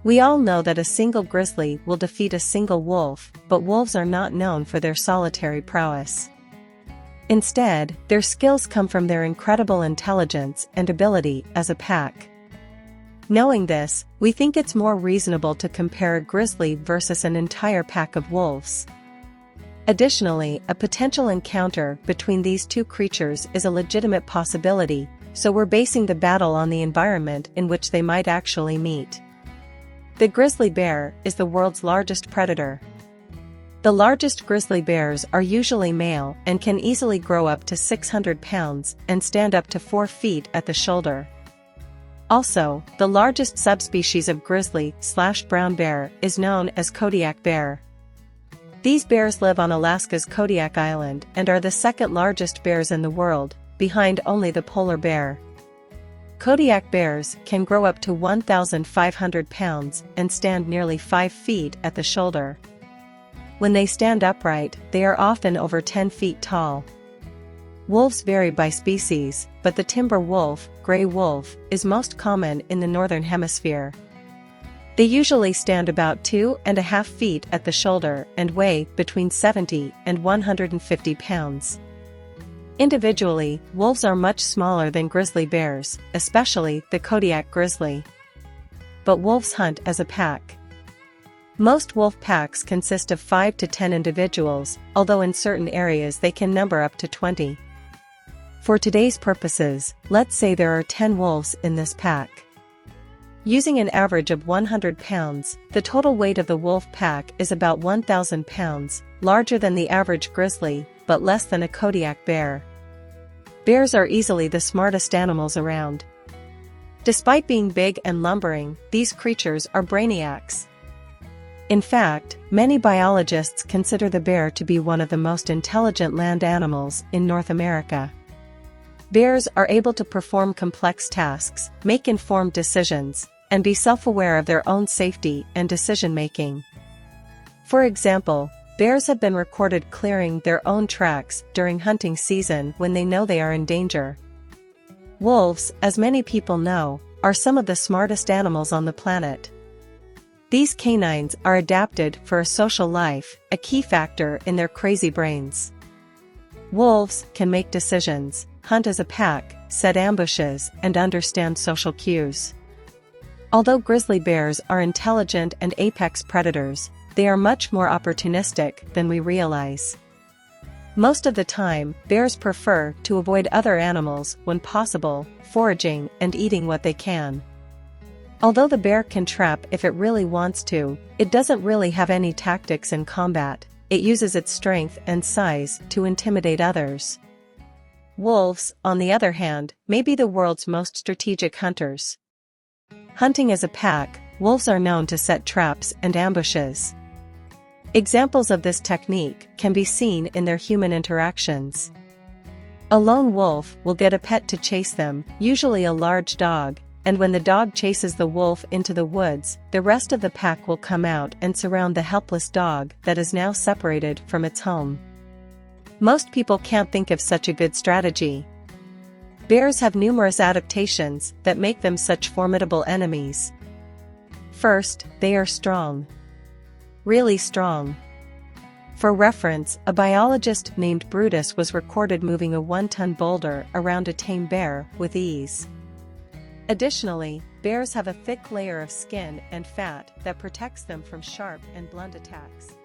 We all know that a single grizzly will defeat a single wolf, but wolves are not known for their solitary prowess. Instead, their skills come from their incredible intelligence and ability as a pack. Knowing this, we think it's more reasonable to compare a grizzly versus an entire pack of wolves. Additionally, a potential encounter between these two creatures is a legitimate possibility, so we're basing the battle on the environment in which they might actually meet. The grizzly bear is the world's largest predator. The largest grizzly bears are usually male and can easily grow up to 600 pounds and stand up to 4 feet at the shoulder. Also, the largest subspecies of grizzly/brown bear is known as Kodiak bear. These bears live on Alaska's Kodiak Island and are the second largest bears in the world, behind only the polar bear. Kodiak bears can grow up to 1,500 pounds and stand nearly 5 feet at the shoulder. When they stand upright, they are often over 10 feet tall. Wolves vary by species, but the timber wolf, gray wolf, is most common in the northern hemisphere. They usually stand about 2.5 feet at the shoulder and weigh between 70 and 150 pounds. Individually, wolves are much smaller than grizzly bears, especially the Kodiak grizzly. But wolves hunt as a pack. Most wolf packs consist of 5 to 10 individuals, although in certain areas they can number up to 20. For today's purposes, let's say there are 10 wolves in this pack. Using an average of 100 pounds, the total weight of the wolf pack is about 1,000 pounds, larger than the average grizzly, but less than a Kodiak bear. Bears are easily the smartest animals around. Despite being big and lumbering, these creatures are brainiacs. In fact, many biologists consider the bear to be one of the most intelligent land animals in North America. Bears are able to perform complex tasks, make informed decisions, and be self-aware of their own safety and decision-making. For example, bears have been recorded clearing their own tracks during hunting season when they know they are in danger. Wolves, as many people know, are some of the smartest animals on the planet. These canines are adapted for a social life, a key factor in their crazy brains. Wolves can make decisions, hunt as a pack, set ambushes, and understand social cues. Although grizzly bears are intelligent and apex predators, they are much more opportunistic than we realize. Most of the time, bears prefer to avoid other animals when possible, foraging and eating what they can. Although the bear can trap if it really wants to, it doesn't really have any tactics in combat. It uses its strength and size to intimidate others. Wolves, on the other hand, may be the world's most strategic hunters. Hunting as a pack, wolves are known to set traps and ambushes. Examples of this technique can be seen in their human interactions. A lone wolf will get a pet to chase them, usually a large dog, and when the dog chases the wolf into the woods, the rest of the pack will come out and surround the helpless dog that is now separated from its home. Most people can't think of such a good strategy. Bears have numerous adaptations that make them such formidable enemies. First, they are strong. Really strong. For reference, a biologist named Brutus was recorded moving a 1-ton boulder around a tame bear with ease. Additionally, bears have a thick layer of skin and fat that protects them from sharp and blunt attacks.